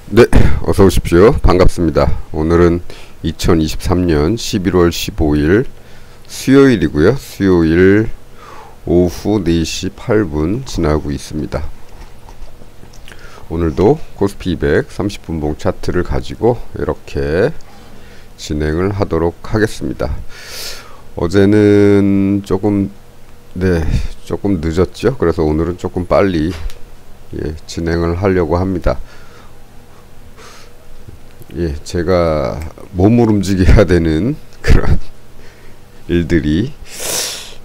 네, 어서 오십시오. 반갑습니다. 오늘은 2023년 11월 15일 수요일이고요. 수요일 오후 4시 8분 지나고 있습니다. 오늘도 코스피 200 30분봉 차트를 가지고 이렇게 진행을 하도록 하겠습니다. 어제는 조금 늦었죠. 그래서 오늘은 조금 빨리 진행을 하려고 합니다. 제가 몸을 움직여야 되는 그런 일들이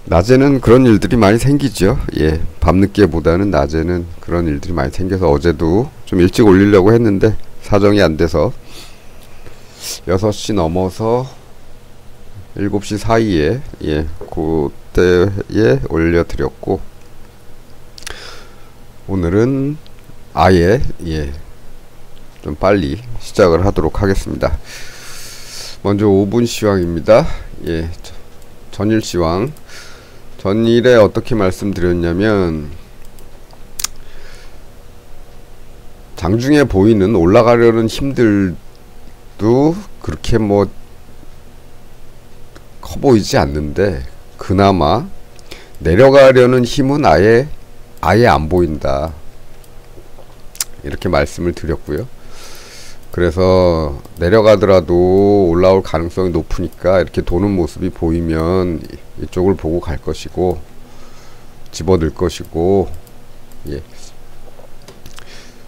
낮에는 그런 일들이 많이 생기죠. 밤늦게보다는 낮에는 그런 일들이 많이 생겨서 어제도 좀 일찍 올리려고 했는데 사정이 안 돼서 6시 넘어서 7시 사이에 그때에 올려드렸고, 오늘은 아예 좀 빨리 시작을 하도록 하겠습니다. 먼저 5분 시황입니다. 전일 시황. 전일에 어떻게 말씀드렸냐면, 장중에 보이는 올라가려는 힘들도 그렇게 커 보이지 않는데, 그나마 내려가려는 힘은 아예 안 보인다, 이렇게 말씀을 드렸고요. 그래서 내려가더라도 올라올 가능성이 높으니까 이렇게 도는 모습이 보이면 이쪽을 보고 갈 것이고, 집어넣을 것이고,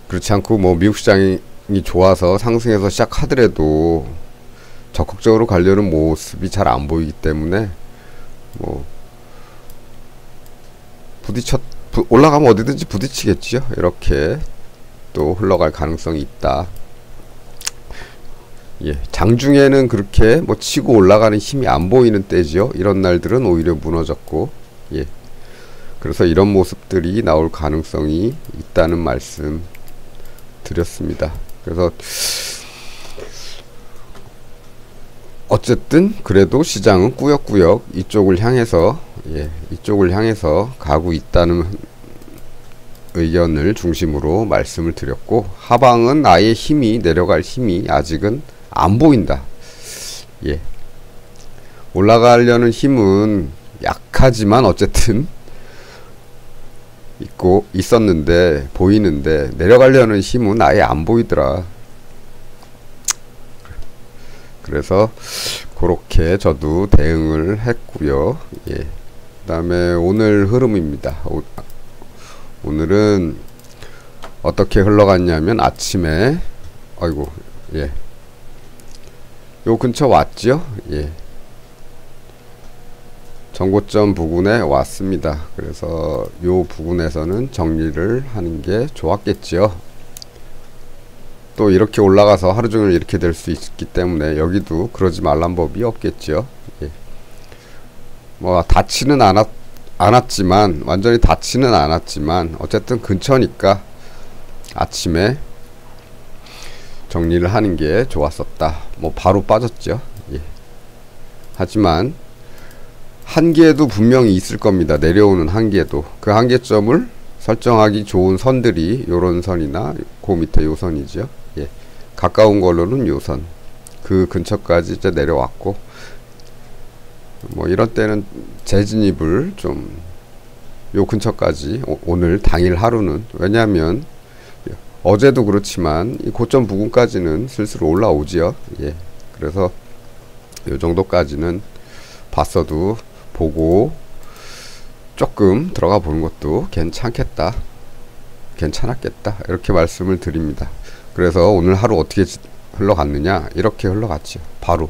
그렇지 않고 미국 시장이 좋아서 상승해서 시작하더라도 적극적으로 가려는 모습이 잘 안 보이기 때문에 올라가면 어디든지 부딪히겠죠. 이렇게 또 흘러갈 가능성이 있다. 장중에는 그렇게 치고 올라가는 힘이 안 보이는 때죠. 이런 날들은 오히려 무너졌고, 그래서 이런 모습들이 나올 가능성이 있다는 말씀 드렸습니다. 그래서 어쨌든 그래도 시장은 꾸역꾸역 이쪽을 향해서 가고 있다는 의견을 중심으로 말씀을 드렸고, 하방은 아예 내려갈 힘이 아직은 안 보인다. 올라가려는 힘은 약하지만 어쨌든 있었는데, 보이는데 내려가려는 힘은 아예 안 보이더라. 그래서 그렇게 저도 대응을 했고요. 그 다음에 오늘 흐름입니다. 오늘은 어떻게 흘러갔냐면, 아침에 요 근처 왔죠. 정고점 부근에 왔습니다. 그래서 요 부근에서는 정리를 하는 게 좋았겠죠. 또 이렇게 올라가서 하루 종일 이렇게 될 수 있기 때문에 여기도 그러지 말란 법이 없겠죠. 닿지는 않았지만, 완전히 닿지는 않았지만 어쨌든 근처니까 아침에 정리를 하는 게 좋았었다. 바로 빠졌죠. 하지만 한계도 분명히 있을 겁니다. 내려오는 한계도. 그 한계점을 설정하기 좋은 선들이 요런 선이나 그 밑에 요 선이죠. 가까운 걸로는 요 선, 그 근처까지 이제 내려왔고, 이런 때는 재진입을 좀 요 근처까지, 오늘 당일 하루는, 왜냐하면 어제도 그렇지만 이 고점 부근까지는 슬슬 올라오지요. 그래서 요 정도까지는 봤어도 보고 조금 들어가 보는 것도 괜찮았겠다, 이렇게 말씀을 드립니다. 그래서 오늘 하루 어떻게 흘러갔느냐, 이렇게 흘러갔죠. 바로.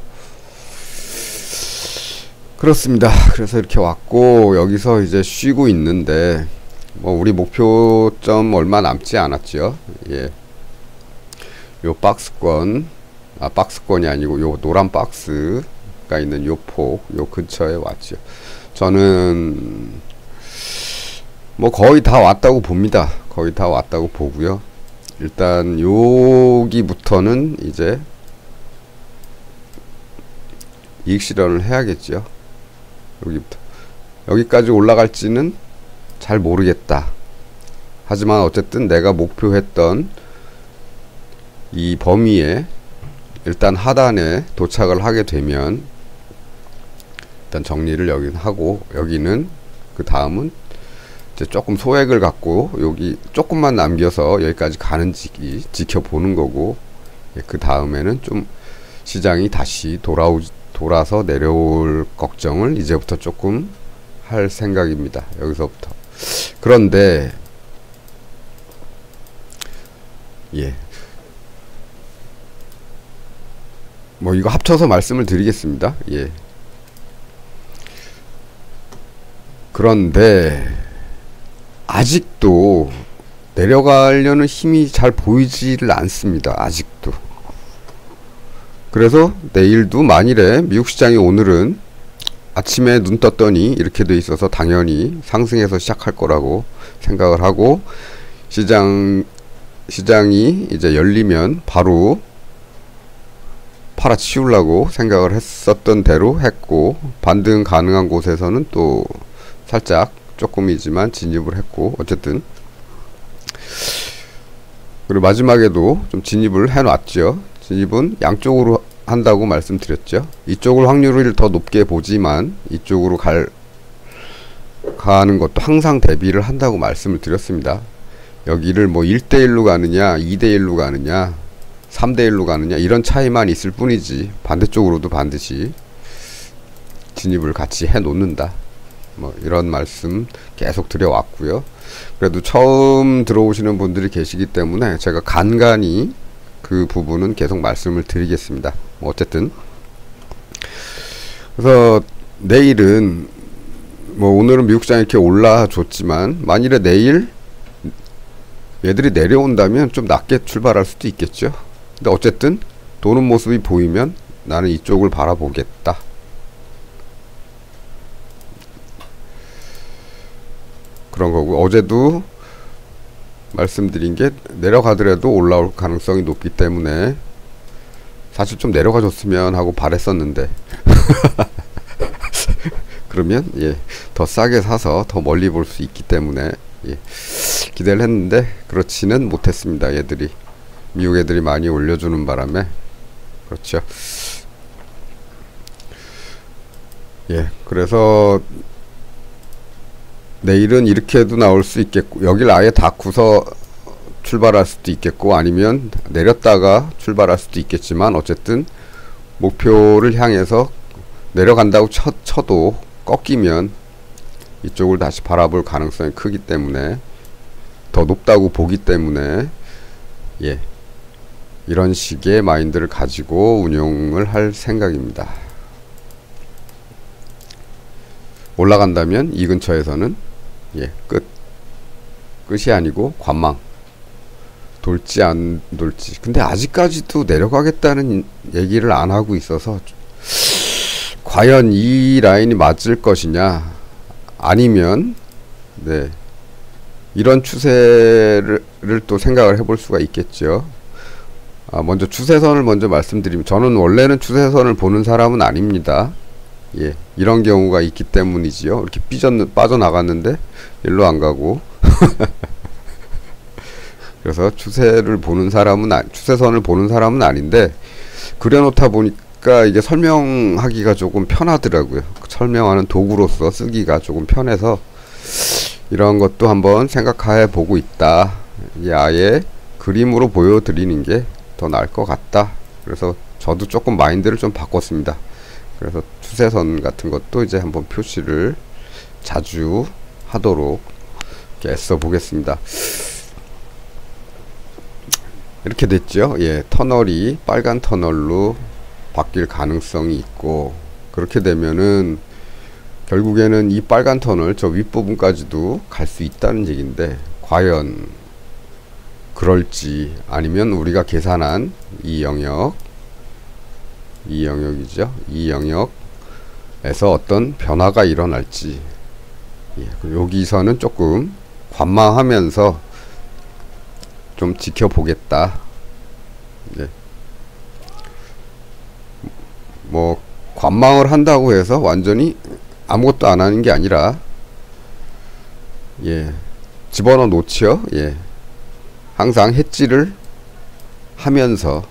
그렇습니다. 그래서 이렇게 왔고, 여기서 이제 쉬고 있는데, 우리 목표점 얼마 남지 않았죠. 요 박스권이 아니고 요 노란 박스가 있는 요 폭, 요 근처에 왔죠. 저는 거의 다 왔다고 봅니다. 거의 다 왔다고 보고요. 일단 여기부터는 이제 이익 실현을 해야겠죠. 여기까지 올라갈지는 잘 모르겠다. 하지만 어쨌든 내가 목표했던 이 범위에 일단 하단에 도착을 하게 되면 일단 정리를 여기는 하고, 여기는 그 다음은 이제 조금 소액을 갖고 여기 조금만 남겨서 여기까지 가는지 지켜보는 거고, 그 다음에는 좀 시장이 다시 돌아서 내려올 걱정을 이제부터 조금 할 생각입니다. 여기서부터. 그런데 뭐 이거 합쳐서 말씀을 드리겠습니다. 그런데 아직도 내려가려는 힘이 잘 보이지를 않습니다. 아직도. 그래서 내일도 만일에 미국 시장이 오늘은 아침에 눈 떴더니 이렇게 돼 있어서 당연히 상승해서 시작할 거라고 생각을 하고, 시장이 이제 열리면 바로 팔아치우려고 생각을 했었던 대로 했고, 반등 가능한 곳에서는 또 살짝 조금이지만 진입을 했고, 어쨌든 그리고 마지막에도 좀 진입을 해놨죠. 진입은 양쪽으로 한다고 말씀드렸죠. 이쪽을 확률을 더 높게 보지만 이쪽으로 가는 것도 항상 대비를 한다고 말씀을 드렸습니다. 여기를 뭐 1대1로 가느냐 2대1로 가느냐 3대1로 가느냐 이런 차이만 있을 뿐이지, 반대쪽으로도 반드시 진입을 같이 해 놓는다, 뭐 이런 말씀 계속 드려왔고요. 그래도 처음 들어오시는 분들이 계시기 때문에 제가 간간히 그 부분은 계속 말씀을 드리겠습니다. 뭐 어쨌든 그래서 내일은 뭐 오늘은 미국 시장이 이렇게 올라줬지만 만일에 내일 얘들이 내려온다면 좀 낮게 출발할 수도 있겠죠. 근데 어쨌든 도는 모습이 보이면 나는 이쪽을 바라보겠다. 그런 거고, 어제도 말씀드린 게 내려가더라도 올라올 가능성이 높기 때문에 사실 좀 내려가 줬으면 하고 바랬었는데 그러면 더 싸게 사서 더 멀리 볼 수 있기 때문에 기대를 했는데 그렇지는 못했습니다. 미국 애들이 많이 올려주는 바람에. 그렇죠. 그래서 내일은 이렇게도 나올 수 있겠고, 여길 아예 닫고서 출발할 수도 있겠고, 아니면 내렸다가 출발할 수도 있겠지만, 어쨌든 목표를 향해서 내려간다고 쳐도 꺾이면 이쪽을 다시 바라볼 가능성이 크기 때문에, 더 높다고 보기 때문에 이런 식의 마인드를 가지고 운용을 할 생각입니다. 올라간다면 이 근처에서는 끝이 아니고 관망, 돌지 안 돌지. 근데 아직까지도 내려가겠다는 얘기를 안 하고 있어서 과연 이 라인이 맞을 것이냐, 아니면 이런 추세를 또 생각을 해볼 수가 있겠죠. 먼저 추세선을 먼저 말씀드리면, 저는 원래는 추세선을 보는 사람은 아닙니다. 이런 경우가 있기 때문이지요. 이렇게 빠져나갔는데 일로 안 가고 그래서 추세선을 보는 사람은 아닌데, 그려놓다 보니까 이게 설명하기가 조금 편하더라고요. 설명하는 도구로서 쓰기가 조금 편해서 이런 것도 한번 생각해 보고 있다. 아예 그림으로 보여드리는 게 더 나을 것 같다. 그래서 저도 조금 마인드를 좀 바꿨습니다. 그래서 추세선 같은 것도 이제 한번 표시를 자주 하도록 애써 보겠습니다. 이렇게 됐죠. 터널이 빨간 터널로 바뀔 가능성이 있고, 그렇게 되면은 결국에는 이 빨간 터널 저 윗부분까지도 갈 수 있다는 얘기인데, 과연 그럴지, 아니면 우리가 계산한 이 영역이죠. 이 영역에서 어떤 변화가 일어날지, 여기서는 조금 관망하면서 좀 지켜보겠다. 뭐 관망을 한다고 해서 완전히 아무것도 안 하는 게 아니라 집어넣어 놓죠. 항상 해지를 하면서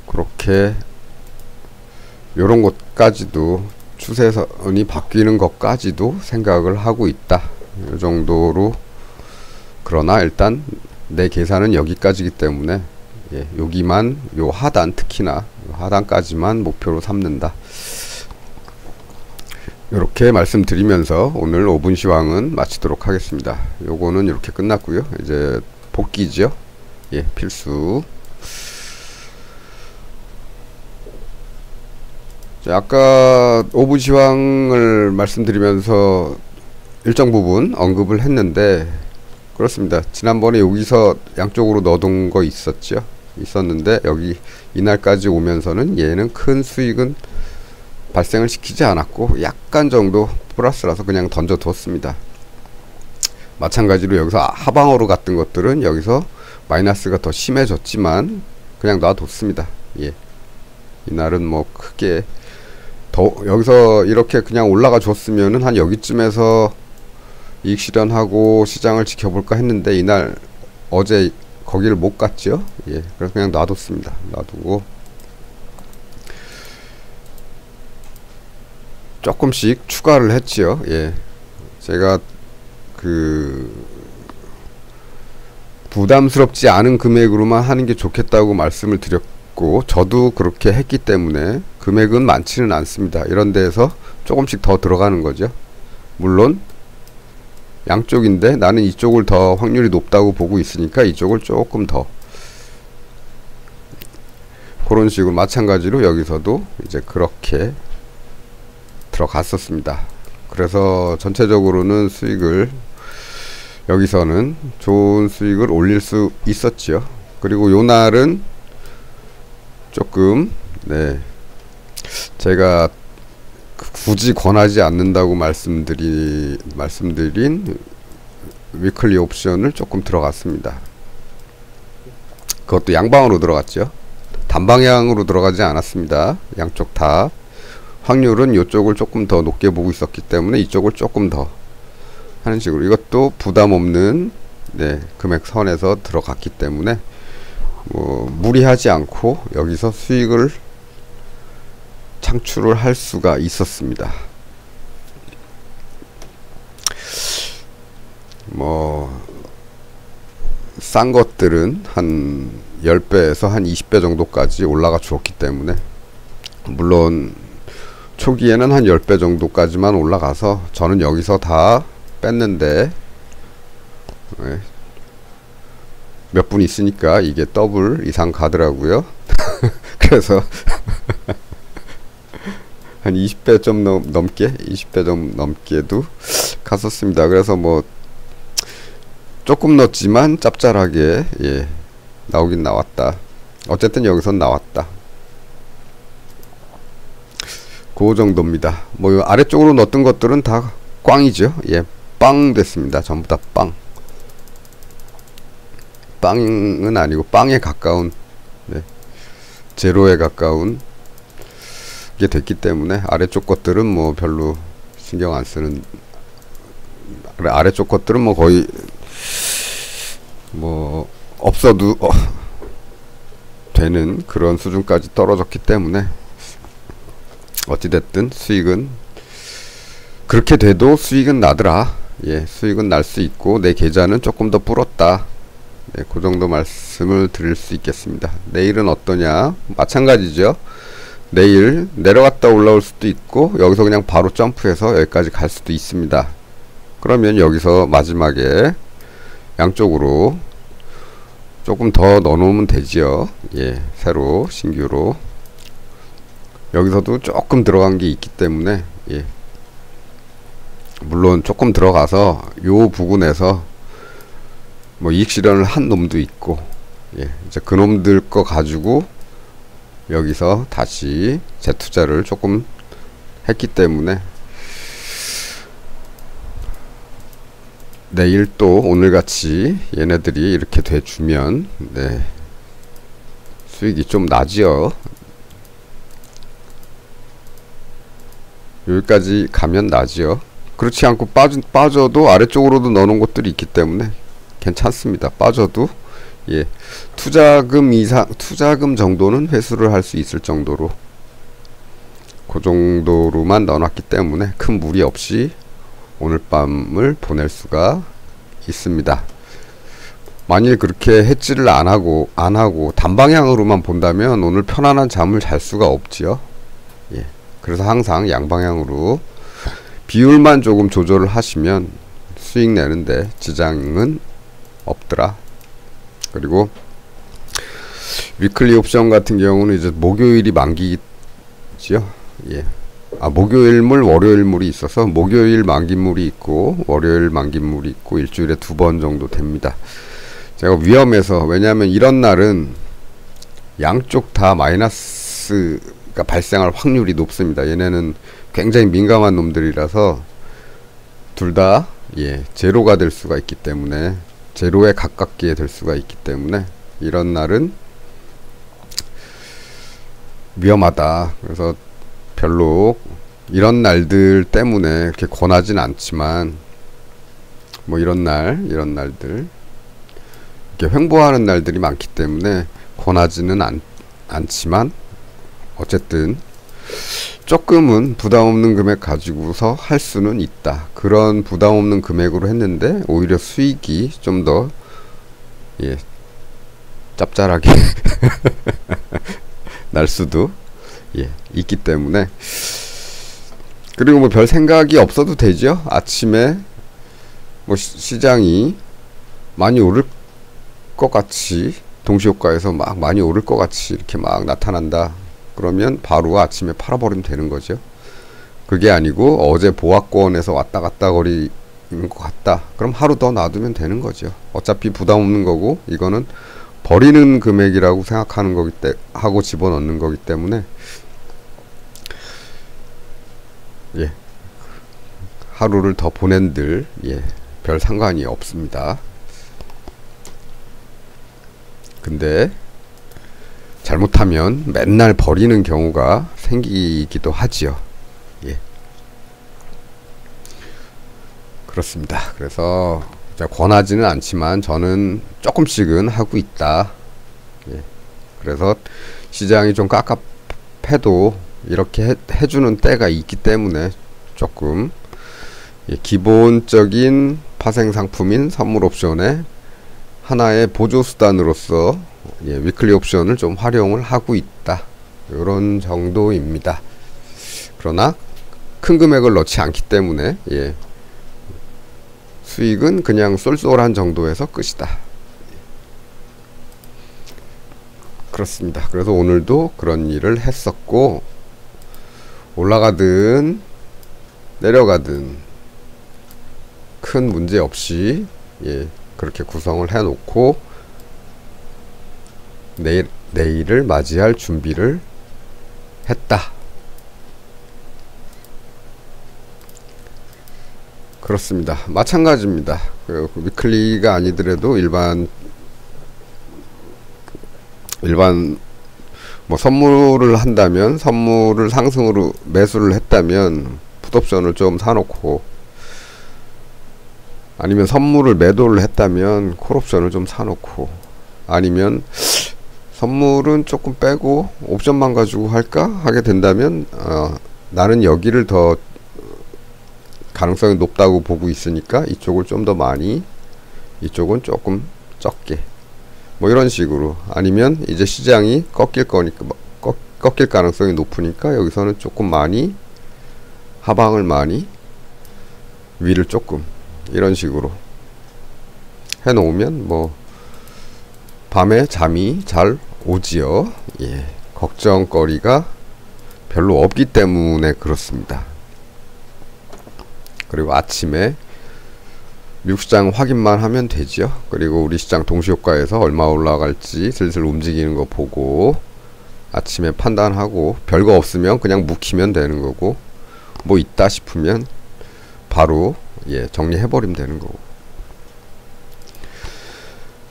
그렇게 요런 것까지도 추세선이 바뀌는 것까지도 생각을 하고 있다. 요 정도로. 그러나 일단 내 계산은 여기까지기 때문에 여기만 요 하단, 특히나 요 하단까지만 목표로 삼는다. 이렇게 말씀드리면서 오늘 5분 시황은 마치도록 하겠습니다. 요거는 이렇게 끝났고요. 이제 복귀죠. 필수. 자, 아까 5분 시황을 말씀드리면서 일정 부분 언급을 했는데 그렇습니다. 지난번에 여기서 양쪽으로 넣어둔 거 있었는데 여기 이날까지 오면서는 얘는 큰 수익은 발생을 시키지 않았고 약간 정도 플러스라서 그냥 던져뒀습니다. 마찬가지로 여기서 하방어로 갔던 것들은 여기서 마이너스가 더 심해졌지만 그냥 놔뒀습니다. 이날은 뭐 크게 더 여기서 이렇게 그냥 올라가 줬으면은 한 여기쯤에서 이익 실현하고 시장을 지켜볼까 했는데 이날 어제 거기를 못 갔죠. 그래서 그냥 놔뒀습니다. 놔두고 조금씩 추가를 했지요. 제가 부담스럽지 않은 금액으로만 하는 게 좋겠다고 말씀을 드렸고 저도 그렇게 했기 때문에 금액은 많지는 않습니다. 이런 데에서 조금씩 더 들어가는 거죠. 물론 양쪽인데 나는 이쪽을 더 확률이 높다고 보고 있으니까 이쪽을 조금 더 그런 식으로 마찬가지로 여기서도 이제 그렇게 들어갔었습니다. 그래서 전체적으로는 수익을 여기서는 좋은 수익을 올릴 수 있었죠. 그리고 요 날은 조금 제가 굳이 권하지 않는다고 말씀드린 위클리 옵션을 조금 들어갔습니다. 그것도 양방으로 들어갔죠. 단방향으로 들어가지 않았습니다. 양쪽 다 확률은 이쪽을 조금 더 높게 보고 있었기 때문에 이쪽을 조금 더 하는 식으로 이것도 부담 없는 금액 선에서 들어갔기 때문에 뭐 무리하지 않고 여기서 수익을 창출을 할 수가 있었습니다. 뭐 싼 것들은 한 10배에서 한 20배 정도까지 올라가 주었기 때문에 물론 초기에는 한 10배 정도까지만 올라가서 저는 여기서 다 뺐는데 몇 분 있으니까 이게 더블 이상 가더라고요. 그래서 한 20배 좀 넘게 20배 좀 넘게도 갔었습니다. 그래서 뭐 조금 넣었지만 짭짤하게 나오긴 나왔다. 어쨌든 여기선 나왔다. 그 정도입니다. 뭐 아래쪽으로 넣었던 것들은 다 꽝이죠. 빵 됐습니다. 전부 다 빵. 빵은 아니고 빵에 가까운 제로에 가까운 게 됐기 때문에 아래쪽 것들은 뭐 별로 신경 안 쓰는 아래쪽 것들은 뭐 거의 뭐 없어도 되는 그런 수준까지 떨어졌기 때문에 어찌됐든 수익은 그렇게 돼도 수익은 나더라. 수익은 날 수 있고 내 계좌는 조금 더 불었다. 그 정도 말씀을 드릴 수 있겠습니다. 내일은 어떠냐? 마찬가지죠. 내일 내려갔다 올라올 수도 있고 여기서 그냥 바로 점프해서 여기까지 갈 수도 있습니다. 그러면 여기서 마지막에 양쪽으로 조금 더 넣어 놓으면 되지요. 새로 신규로 여기서도 조금 들어간 게 있기 때문에 물론 조금 들어가서 요 부분에서 뭐 이익 실현을 한 놈도 있고 이제 그 놈들 거 가지고 여기서 다시 재투자를 조금 했기 때문에 내일 또 오늘같이 얘네들이 이렇게 돼주면 수익이 좀 나지요. 여기까지 가면 나지요. 그렇지 않고 빠져도 아래쪽으로도 넣어놓은 것들이 있기 때문에 괜찮습니다. 빠져도 예, 투자금 정도는 회수를 할 수 있을 정도로 그 정도로만 넣어놨기 때문에 큰 무리 없이 오늘 밤을 보낼 수가 있습니다. 만일 그렇게 해지를 안 하고 단방향으로만 본다면 오늘 편안한 잠을 잘 수가 없지요. 예, 그래서 항상 양방향으로 비율만 조금 조절을 하시면 수익 내는데 지장은 없더라. 그리고 위클리 옵션 같은 경우는 이제 목요일이 만기지요. 예. 목요일물, 월요일물이 있어서 목요일 만기물이 있고 월요일 만기물이 있고 일주일에 2번 정도 됩니다. 제가 위험해서, 왜냐하면 이런 날은 양쪽 다 마이너스가 발생할 확률이 높습니다. 얘네는 굉장히 민감한 놈들이라서 둘 다 예, 제로가 될 수가 있기 때문에, 제로에 가깝게 될 수가 있기 때문에 이런 날은 위험하다. 그래서 별로 이런 날들 때문에 이렇게 권하진 않지만, 뭐 이런 날들 이렇게 횡보하는 날들이 많기 때문에 권하지는 않지만 어쨌든 조금은 부담없는 금액 가지고서 할 수는 있다. 그런 부담없는 금액으로 했는데 오히려 수익이 좀 더 예, 짭짤하게 날 수도 예, 있기 때문에. 그리고 뭐 별 생각이 없어도 되죠. 아침에 뭐 시장이 많이 오를 것 같이, 동시효과에서 막 많이 오를 것 같이 이렇게 막 나타난다. 그러면 바로 아침에 팔아버리면 되는 거죠. 그게 아니고 어제 보합권에서 왔다 갔다 거리는 것 같다. 그럼 하루 더 놔두면 되는 거죠. 어차피 부담 없는 거고, 이거는 버리는 금액이라고 생각하는 거기 때문에, 하고 집어넣는 거기 때문에 예, 하루를 더 보낸들 예, 별 상관이 없습니다. 근데 잘못하면 맨날 버리는 경우가 생기기도 하지요. 예, 그렇습니다. 그래서 권하지는 않지만 저는 조금씩은 하고 있다. 예, 그래서 시장이 좀 깝깝해도 이렇게 해주는 때가 있기 때문에 조금 예, 기본적인 파생 상품인 선물 옵션의 하나의 보조 수단으로서 예, 위클리 옵션을 좀 활용을 하고 있다. 이런 정도입니다. 그러나 큰 금액을 넣지 않기 때문에 예, 수익은 그냥 쏠쏠한 정도에서 끝이다. 그렇습니다. 그래서 오늘도 그런 일을 했었고, 올라가든 내려가든 큰 문제 없이 예, 그렇게 구성을 해 놓고 내일을 맞이할 준비를 했다. 그렇습니다. 마찬가지입니다. 위클리가 아니더라도 일반 뭐 선물을 한다면, 선물을 상승으로 매수를 했다면 풋옵션을 좀 사놓고, 아니면 선물을 매도를 했다면 콜옵션을 좀 사놓고, 아니면 선물은 조금 빼고 옵션만 가지고 할까 하게 된다면 나는 여기를 더 가능성이 높다고 보고 있으니까 이쪽을 좀 더 많이, 이쪽은 조금 적게, 뭐 이런 식으로. 아니면 이제 시장이 꺾일 거니까, 꺾일 가능성이 높으니까 여기서는 조금 많이, 하방을 많이, 위를 조금, 이런 식으로 해 놓으면 뭐 밤에 잠이 잘 오지요. 예, 걱정거리가 별로 없기 때문에 그렇습니다. 그리고 아침에 미국 시장 확인만 하면 되죠. 그리고 우리 시장 동시효과에서 얼마 올라갈지 슬슬 움직이는 거 보고 아침에 판단하고, 별거 없으면 그냥 묵히면 되는 거고, 뭐 있다 싶으면 바로 예, 정리해버리면 되는 거고.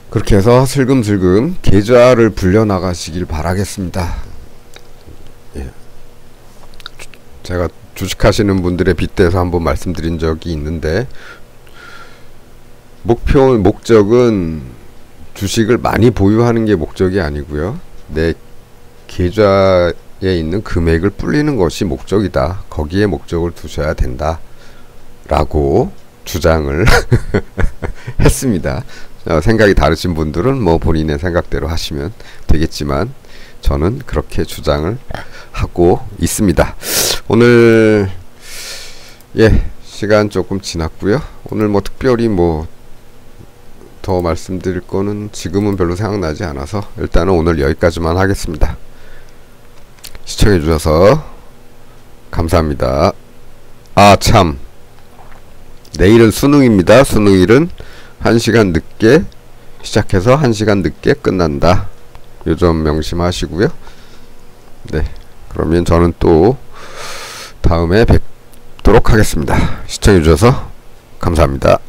그렇게 해서 슬금슬금 계좌를 불려나가시길 바라겠습니다. 예. 제가 주식하시는 분들에 빗대서 한번 말씀드린 적이 있는데, 목적은 주식을 많이 보유하는 게 목적이 아니고요. 내 계좌에 있는 금액을 불리는 것이 목적이다. 거기에 목적을 두셔야 된다. 라고 주장을 했습니다. 생각이 다르신 분들은 뭐 본인의 생각대로 하시면 되겠지만, 저는 그렇게 주장을 하고 있습니다. 오늘 시간 조금 지났고요. 오늘 뭐 특별히 뭐 더 말씀드릴 거는 지금은 별로 생각나지 않아서 일단은 오늘 여기까지만 하겠습니다. 시청해 주셔서 감사합니다. 아, 참, 내일은 수능입니다. 수능일은 1시간 늦게 시작해서 1시간 늦게 끝난다. 요 점 명심하시고요. 네, 그러면 저는 또 다음에 뵙도록 하겠습니다. 시청해 주셔서 감사합니다.